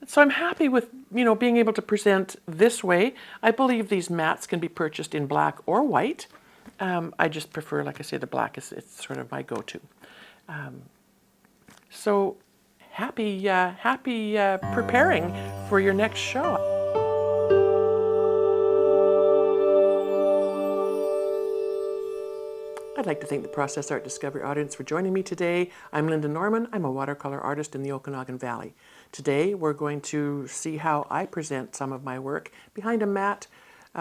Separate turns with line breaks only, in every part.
So I'm happy with, being able to present this way. I believe these mats can be purchased in black or white. I just prefer, like I say, the black it's sort of my go-to. So happy preparing for your next show. I'd like to thank the Process Art Discovery audience for joining me today. I'm Lynda Norman. I'm a watercolor artist in the Okanagan Valley. Today we're going to see how I present some of my work behind a mat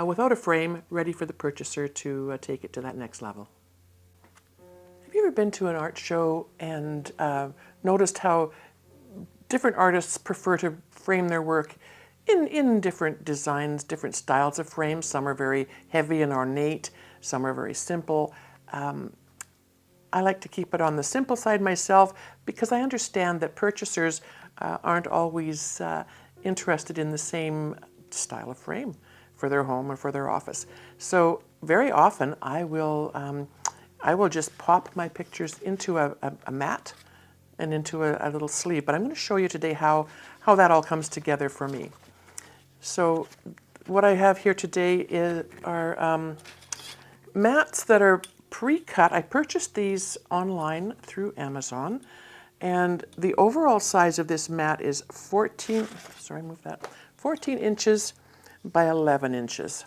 without a frame, ready for the purchaser to take it to that next level. Have you ever been to an art show and noticed how different artists prefer to frame their work in different designs, different styles of frames? Some are very heavy and ornate, some are very simple. I like to keep it on the simple side myself because I understand that purchasers aren't always interested in the same style of frame for their home or for their office. So very often I will just pop my pictures into a mat and into a little sleeve. But I'm going to show you today how that all comes together for me. So what I have here today are mats that are pre-cut. I purchased these online through Amazon, and the overall size of this mat is 14 inches by 11 inches.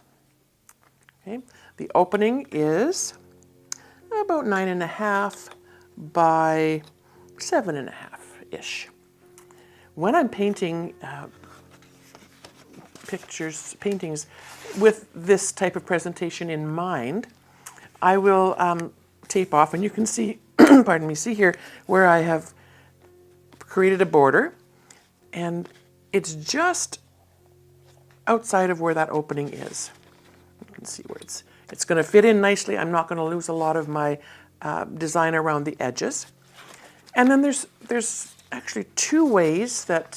Okay. The opening is about 9.5 by 7.5-ish. When I'm painting paintings with this type of presentation in mind, I will tape off, and you can see, pardon me, see here where I have created a border, and it's just outside of where that opening is. You can see where it's going to fit in nicely. I'm not going to lose a lot of my design around the edges. And then there's actually two ways that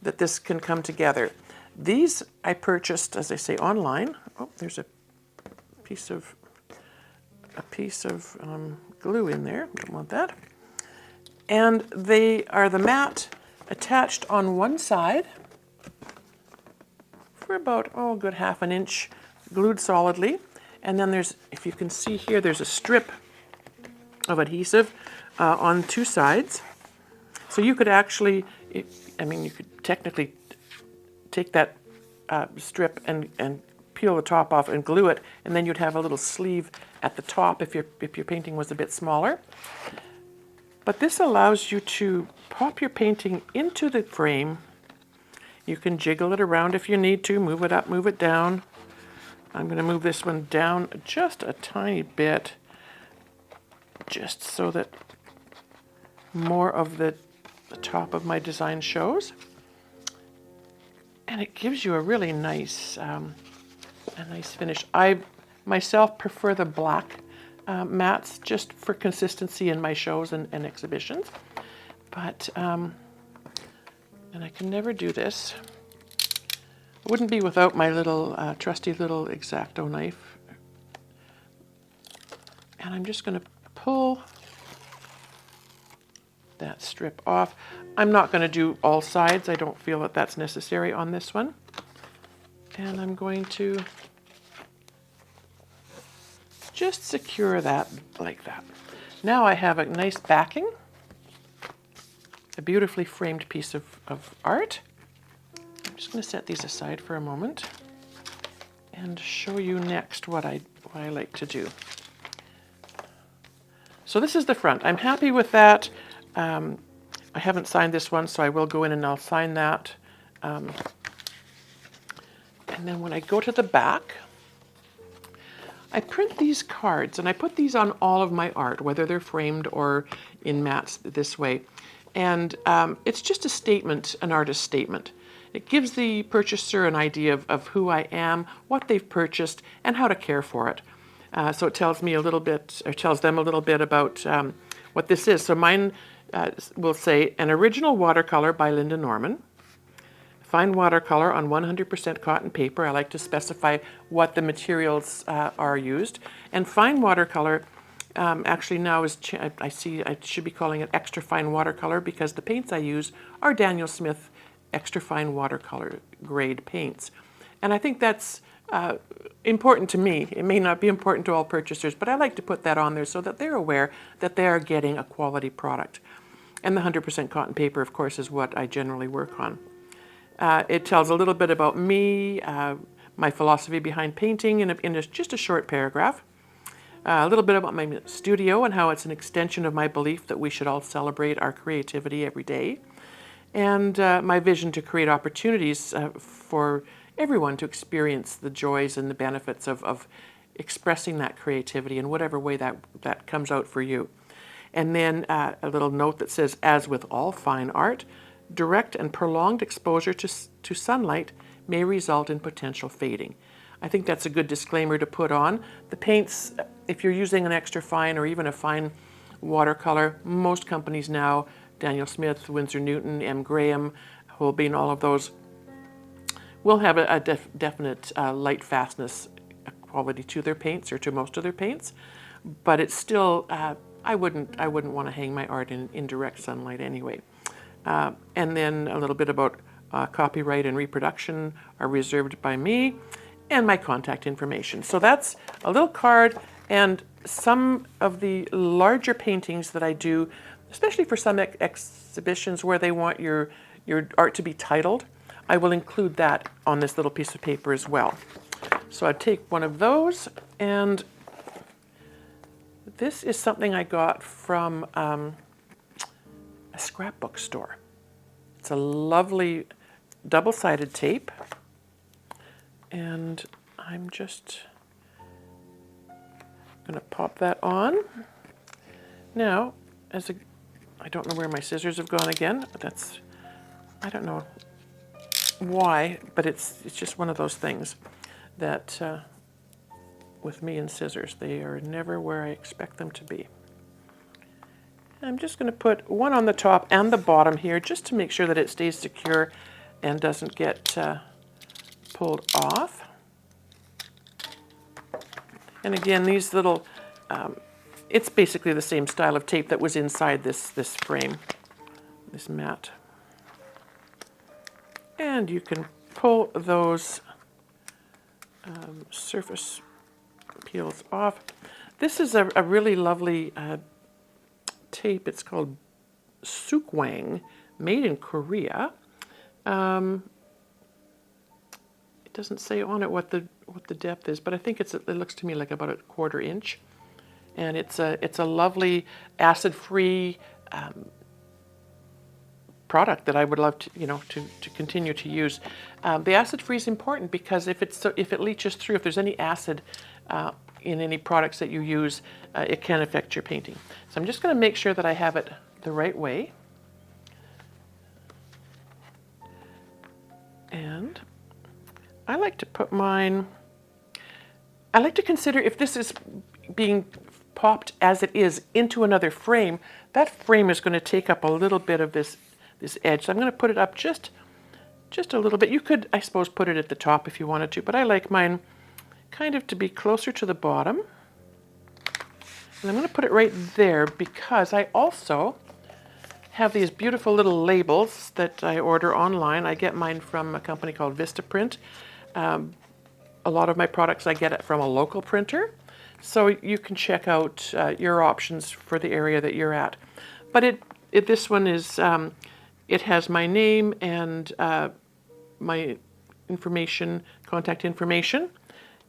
that this can come together. These I purchased, as I say, online. Oh, there's a piece of glue in there. Don't want that. And they are the mat attached on one side for about, a good half an inch, glued solidly. And then there's, if you can see here, there's a strip of adhesive on two sides. So you could actually, you could technically take that strip and peel the top off and glue it, and then you'd have a little sleeve at the top if your painting was a bit smaller. But this allows you to pop your painting into the frame. You can jiggle it around if you need to, move it up, move it down. I'm going to move this one down just a tiny bit, just so that more of the top of my design shows. And it gives you a really nice finish. I myself prefer the black mats just for consistency in my shows and exhibitions. But, and I can never do this. I wouldn't be without my little trusty little X-Acto knife. And I'm just going to pull that strip off. I'm not going to do all sides. I don't feel that that's necessary on this one. And I'm going to just secure that like that. Now I have a nice backing, a beautifully framed piece of art. I'm just going to set these aside for a moment and show you next what I like to do. So this is the front. I'm happy with that. I haven't signed this one, so I will go in and I'll sign that. And then when I go to the back, I print these cards, and I put these on all of my art, whether they're framed or in mats this way. And it's just a statement, an artist's statement. It gives the purchaser an idea of who I am, what they've purchased, and how to care for it. So it tells me a little bit, or tells them a little bit about what this is. So mine will say, an original watercolor by Lynda Norman. Fine watercolor on 100% cotton paper. I like to specify what the materials are used. And fine watercolor actually now is, I should be calling it extra fine watercolor because the paints I use are Daniel Smith extra fine watercolor grade paints. And I think that's important to me. It may not be important to all purchasers, but I like to put that on there so that they're aware that they are getting a quality product. And the 100% cotton paper, of course, is what I generally work on. It tells a little bit about me, my philosophy behind painting in just a short paragraph. A little bit about my studio and how it's an extension of my belief that we should all celebrate our creativity every day. And my vision to create opportunities for everyone to experience the joys and the benefits of expressing that creativity in whatever way that comes out for you. And then a little note that says, as with all fine art, direct and prolonged exposure to sunlight may result in potential fading. I think that's a good disclaimer to put on. The paints, if you're using an extra fine or even a fine watercolor, most companies now, Daniel Smith, Winsor Newton, M. Graham, Holbein, all of those, will have a definite light fastness quality to their paints or to most of their paints, but it's still, I wouldn't want to hang my art in direct sunlight anyway. And then a little bit about copyright and reproduction are reserved by me, and my contact information. So that's a little card, and some of the larger paintings that I do, especially for some exhibitions where they want your art to be titled, I will include that on this little piece of paper as well. So I'd take one of those, and this is something I got from a scrapbook store. It's a lovely double-sided tape, and I'm just going to pop that on. Now, I don't know where my scissors have gone again. I don't know why, but it's just one of those things that with me and scissors, they are never where I expect them to be. I'm just going to put one on the top and the bottom here just to make sure that it stays secure and doesn't get pulled off. And again, these little, it's basically the same style of tape that was inside this frame, this mat. And you can pull those surface peels off. This is a really lovely tape. It's called Sukwang, made in Korea. It doesn't say on it what the depth is, but I think it looks to me like about a 1/4 inch, and it's a lovely acid-free product that I would love to to continue to use. The acid-free is important because if it leaches through, if there's any acid in any products that you use, it can affect your painting. So I'm just going to make sure that I have it the right way. And I like to put mine, I like to consider if this is being popped as it is into another frame, that frame is going to take up a little bit of this edge. So I'm going to put it up just a little bit. You could, I suppose, put it at the top if you wanted to, but I like mine kind of to be closer to the bottom. And I'm going to put it right there because I also have these beautiful little labels that I order online. I get mine from a company called Vistaprint. A lot of my products I get it from a local printer, so you can check out your options for the area that you're at. But this one is, it has my name and my information, contact information,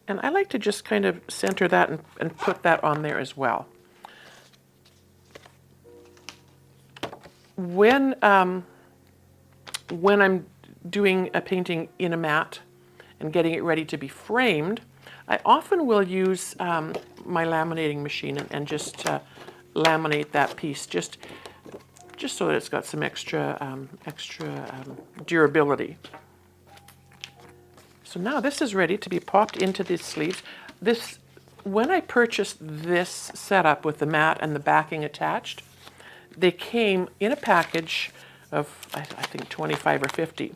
and I like to just kind of center that and put that on there as well. When I'm doing a painting in a mat and getting it ready to be framed, I often will use my laminating machine and just laminate that piece just so that it's got some extra durability. So now this is ready to be popped into these sleeves. When I purchased this setup with the mat and the backing attached, they came in a package of, I think, 25 or 50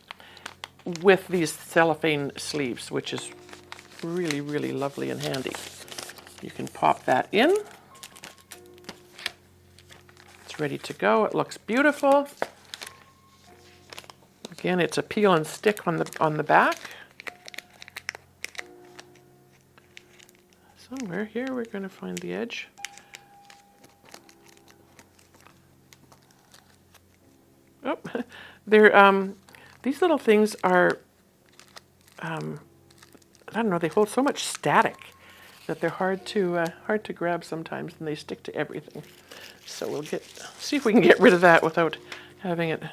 with these cellophane sleeves, which is really, really lovely and handy. You can pop that in. It's ready to go. It looks beautiful. Again, it's a peel and stick on the back. Somewhere here we're going to find the edge. Oh, these little things are, I don't know, they hold so much static that they're hard to grab sometimes, and they stick to everything. So we'll see if we can get rid of that without having it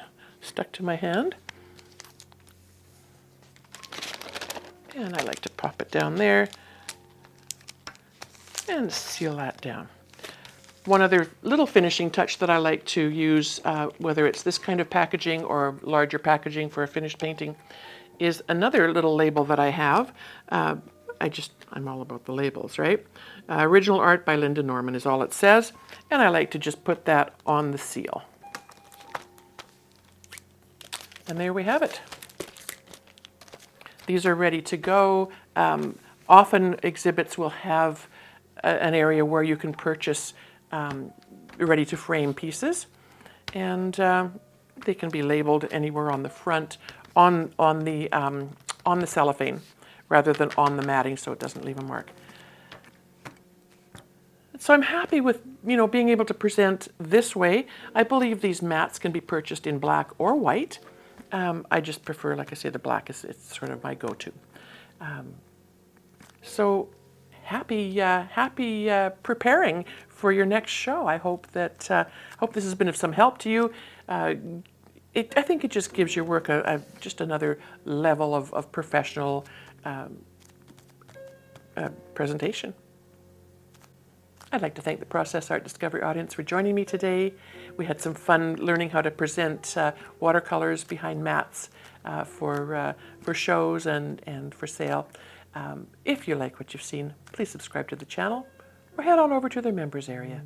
stuck to my hand. And I like to pop it down there and seal that down. One other little finishing touch that I like to use, whether it's this kind of packaging or larger packaging for a finished painting, is another little label that I have. I'm all about the labels, right? Original art by Lynda Norman is all it says, and I like to just put that on the seal. And there we have it. These are ready to go. Often exhibits will have an area where you can purchase ready to frame pieces, and they can be labeled anywhere on the front, on the cellophane, rather than on the matting, so it doesn't leave a mark. So I'm happy with being able to present this way. I believe these mats can be purchased in black or white. I just prefer, like I say, the black it's sort of my go-to. So happy preparing for your next show. I hope that hope this has been of some help to you. I think it just gives your work just another level of professional presentation. I'd like to thank the Process Art Discovery audience for joining me today. We had some fun learning how to present watercolors behind mats for shows and for sale. If you like what you've seen, please subscribe to the channel or head on over to their members area.